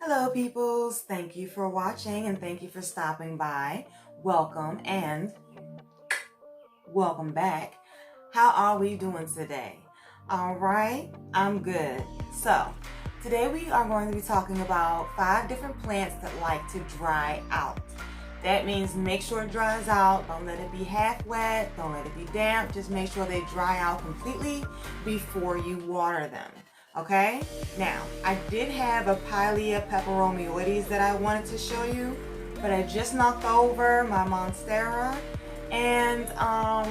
Hello peoples, thank you for watching and thank you for stopping by. Welcome and welcome back. How are we doing today? All right, I'm good. So today we are going to be talking about 5 different plants that like to dry out. That means make sure it dries out. Don't let it be half wet. Don't let it be damp. Just make sure they dry out completely before you water them. Okay? Now, I did have a Pilea peperomioides that I wanted to show you, but I just knocked over my Monstera, and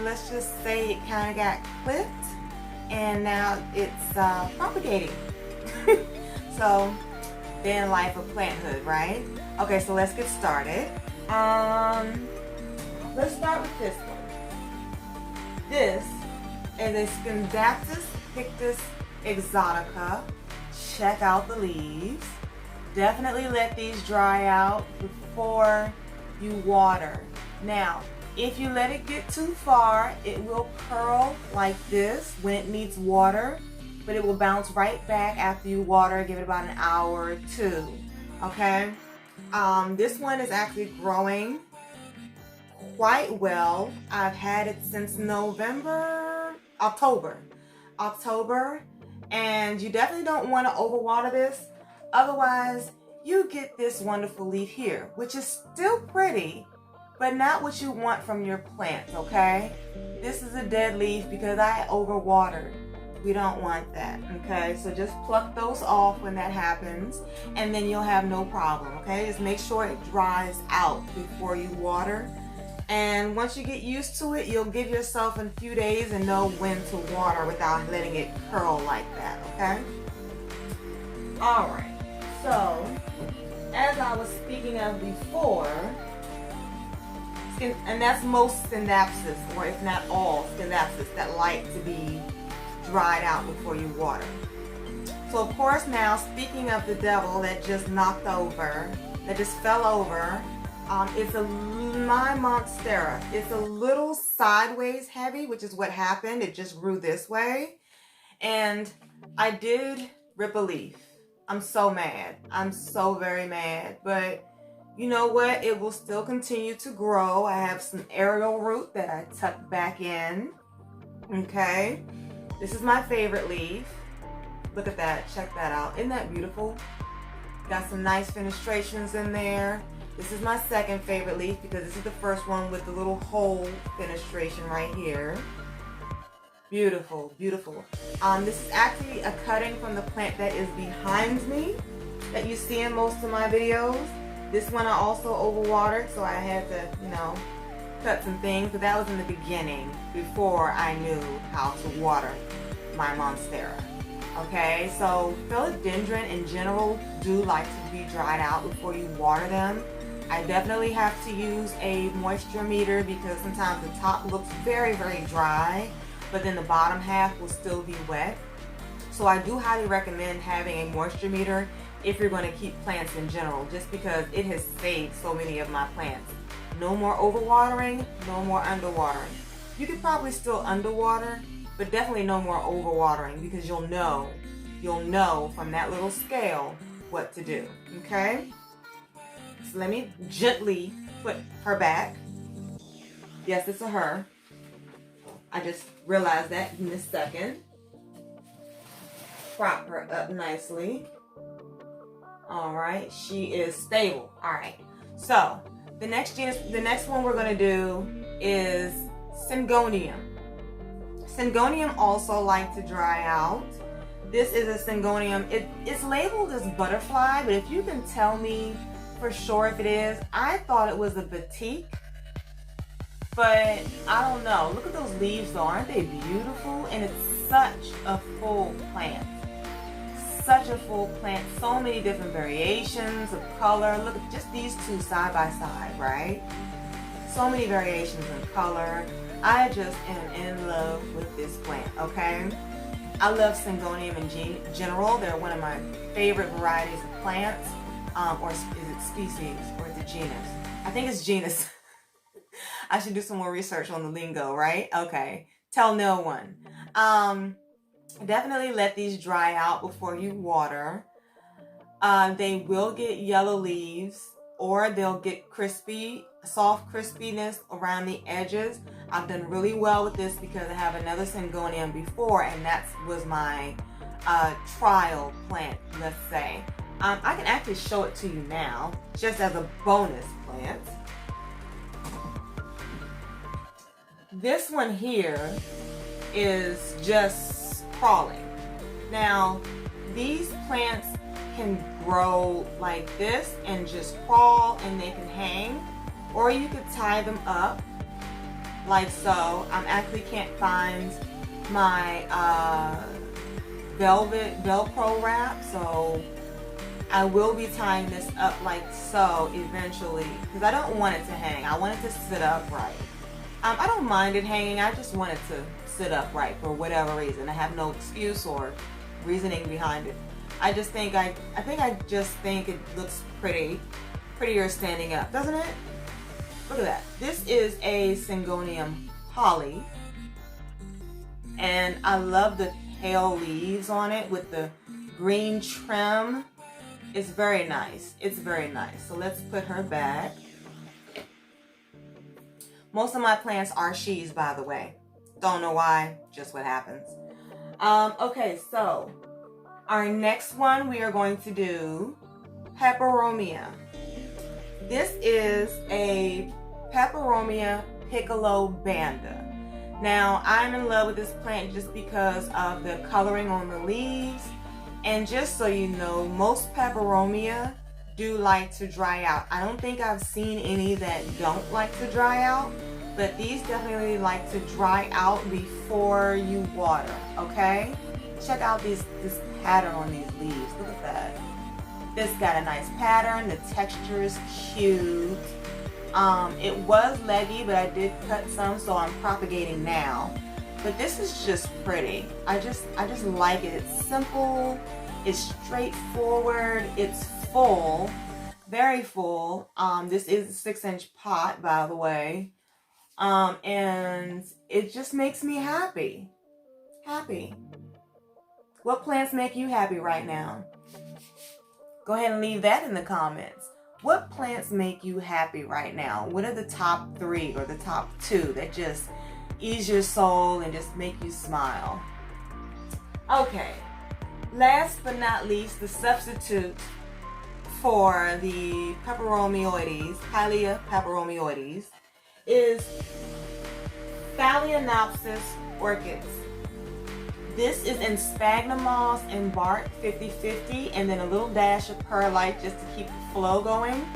let's just say it kind of got clipped, and now it's propagating. So, then life of planthood, right? Okay, so let's get started. Let's start with this one. This is a Syngonium pictus Exotica. Check out the leaves. Definitely let these dry out before you water. Now, if you let it get too far, it will curl like this when it needs water, but it will bounce right back after you water. Give it about an hour or 2. Okay? This one is actually growing quite well. I've had it since October, and you definitely don't want to overwater this. Otherwise, you get this wonderful leaf here, which is still pretty, but not what you want from your plants, okay? This is a dead leaf because I overwatered. We don't want that, okay? So just pluck those off when that happens, and then you'll have no problem, okay? Just make sure it dries out before you water. And once you get used to it, you'll give yourself a few days and know when to water without letting it curl like that, okay? All right, so as I was speaking of before, and that's most Synapsis, or if not all Synapsis, that like to be dried out before you water. So of course now, speaking of the devil that just knocked over, that just fell over, it's my Monstera. It's a little sideways heavy, which is what happened. It just grew this way. And I did rip a leaf. I'm so mad. I'm so very mad. But you know what? It will still continue to grow. I have some aerial root that I tucked back in. Okay. This is my favorite leaf. Look at that. Check that out. Isn't that beautiful? Got some nice fenestrations in there. This is my second favorite leaf because this is the first one with the little hole fenestration right here. Beautiful, beautiful. This is actually a cutting from the plant that is behind me that you see in most of my videos. This one I also overwatered, so I had to, cut some things, but that was in the beginning before I knew how to water my Monstera. Okay, so philodendron in general do like to be dried out before you water them. I definitely have to use a moisture meter because sometimes the top looks very, very dry, but then the bottom half will still be wet. So I do highly recommend having a moisture meter if you're going to keep plants in general, just because it has saved so many of my plants. No more overwatering, no more underwatering. You could probably still underwater, but definitely no more overwatering because you'll know from that little scale what to do, okay? So let me gently put her back. Yes, it's a her. I just realized that in a second. Prop her up nicely. All right, she is stable. All right, so the next one we're gonna do is Syngonium. Syngonium also like to dry out. This is a Syngonium. It's labeled as butterfly, but if you can tell me for sure if it is, I thought it was a batik, but I don't know. Look at those leaves though, aren't they beautiful? And it's such a full plant. Such a full plant, so many different variations of color. Look at just these two side by side, right? So many variations in color. I just am in love with this plant, okay? I love Syngonium in general. They're one of my favorite varieties of plants. Or is it species, or is it genus? I think it's genus. I should do some more research on the lingo, right? Okay. Tell no one. Definitely let these dry out before you water. They will get yellow leaves, or they'll get crispy, soft crispiness around the edges. I've done really well with this because I have another Syngonium before, and that was my trial plant, let's say. I can actually show it to you now, just as a bonus plant. This one here is just crawling. Now, these plants can grow like this and just crawl, and they can hang, or you could tie them up like so. I actually can't find my Velcro wrap, so I will be tying this up like so eventually, because I don't want it to hang. I want it to sit upright. I don't mind it hanging. I just want it to sit upright for whatever reason. I have no excuse or reasoning behind it. I just think I just think it looks prettier standing up, doesn't it? Look at that. This is a Syngonium holly, and I love the pale leaves on it with the green trim. It's very nice. It's very nice. So let's put her back. Most of my plants are she's, by the way. Don't know why, just what happens. Okay, so our next one we are going to do Peperomia. This is a Peperomia Piccolo Banda. Now, I'm in love with this plant just because of the coloring on the leaves. And just so you know, most Peperomia do like to dry out. I don't think I've seen any that don't like to dry out, but these definitely like to dry out before you water, okay? Check out this pattern on these leaves. Look at that. This got a nice pattern. The texture is cute. It was leggy, but I did cut some, so I'm propagating now. But this is just pretty. I just like it. It's simple. It's straightforward. It's full, very full. This is a 6-inch pot, by the way, and it just makes me happy. What plants make you happy right now? Go ahead and leave that in the comments. What plants make you happy right now? What are the top 3 or the top 2 that just ease your soul and just make you smile? Okay, last but not least, the substitute for the Peperomioides, Pilea peperomioides, is phthalianopsis orchids. This is in sphagnum moss and bark 50-50, and then a little dash of perlite just to keep the flow going.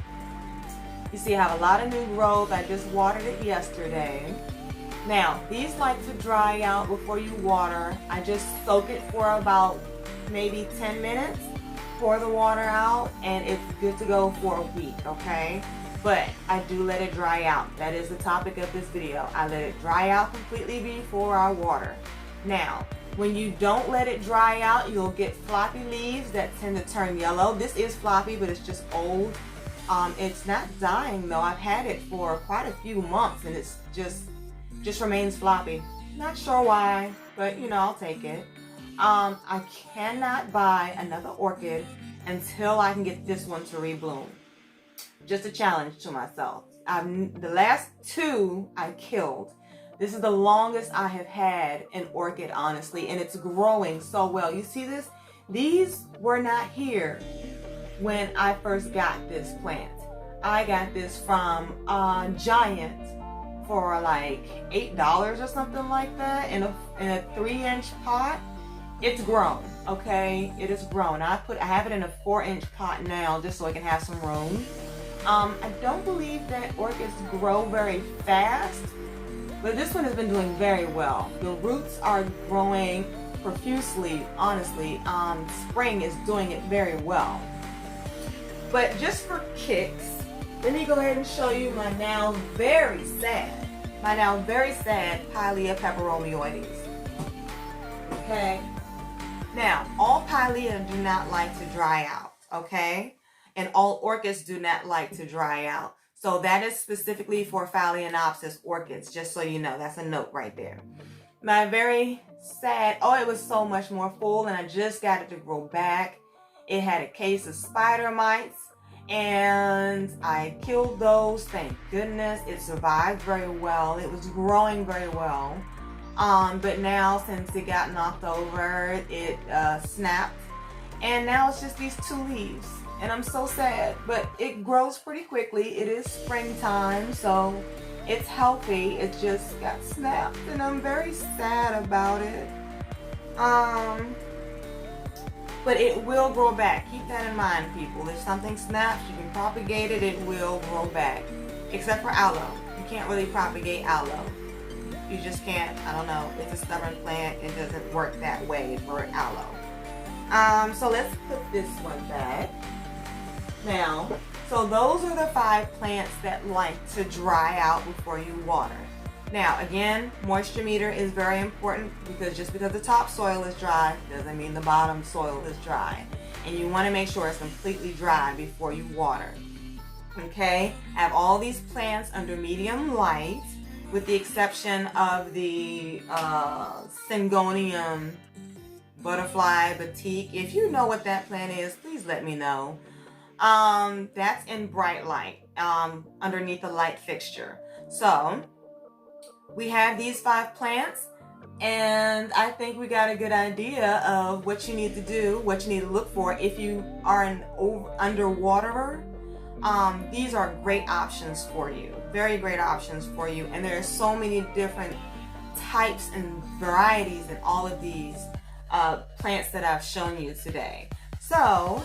You see I have a lot of new growth. I just watered it yesterday. Now, these like to dry out before you water. I just soak it for about maybe 10 minutes, pour the water out, and it's good to go for a week, okay? But I do let it dry out. That is the topic of this video. I let it dry out completely before I water. Now, when you don't let it dry out, you'll get floppy leaves that tend to turn yellow. This is floppy, but it's just old. It's not dying though. I've had it for quite a few months, and it's just remains floppy. Not sure why, but you know, I'll take it. I cannot buy another orchid until I can get this one to rebloom. Just a challenge to myself. The last 2 I killed. This is the longest I have had an orchid, honestly, and it's growing so well. You see this? These were not here when I first got this plant. I got this from Giant for like $8 or something like that in a 3-inch pot. It's grown, okay? It is grown. I have it in a 4-inch pot now just so I can have some room. I don't believe that orchids grow very fast, but this one has been doing very well. The roots are growing profusely, honestly. Spring is doing it very well. But just for kicks, let me go ahead and show you my now very sad Pilea peperomioides. Okay? Now, all Pilea do not like to dry out, okay? And all orchids do not like to dry out. So that is specifically for phthalianopsis orchids, just so you know. That's a note right there. My very sad, oh, it was so much more full, and I just got it to grow back. It had a case of spider mites, and I killed those. Thank goodness. It survived very well. It was growing very well. But now, since it got knocked over, it snapped, and now it's just these 2 leaves, and I'm so sad. But it grows pretty quickly. It is springtime, so it's healthy. It just got snapped, and I'm very sad about it. But it will grow back. Keep that in mind, people. If something snaps, you can propagate it. It will grow back. Except for aloe. You can't really propagate aloe. You just can't. I don't know. It's a stubborn plant. It doesn't work that way for aloe. So let's put this one back. Now, so those are the 5 plants that like to dry out before you water. Now, again, moisture meter is very important, because just because the topsoil is dry doesn't mean the bottom soil is dry. And you want to make sure it's completely dry before you water. Okay? I have all these plants under medium light, with the exception of the Syngonium butterfly batik. If you know what that plant is, please let me know. That's in bright light, underneath a light fixture. So we have these 5 plants, and I think we got a good idea of what you need to do, what you need to look for if you are an underwaterer. These are great options for you, very great options for you, and there are so many different types and varieties in all of these plants that I've shown you today. So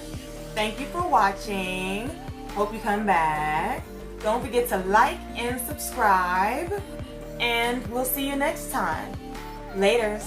thank you for watching. Hope you come back. Don't forget to like and subscribe, and we'll see you next time. Laters.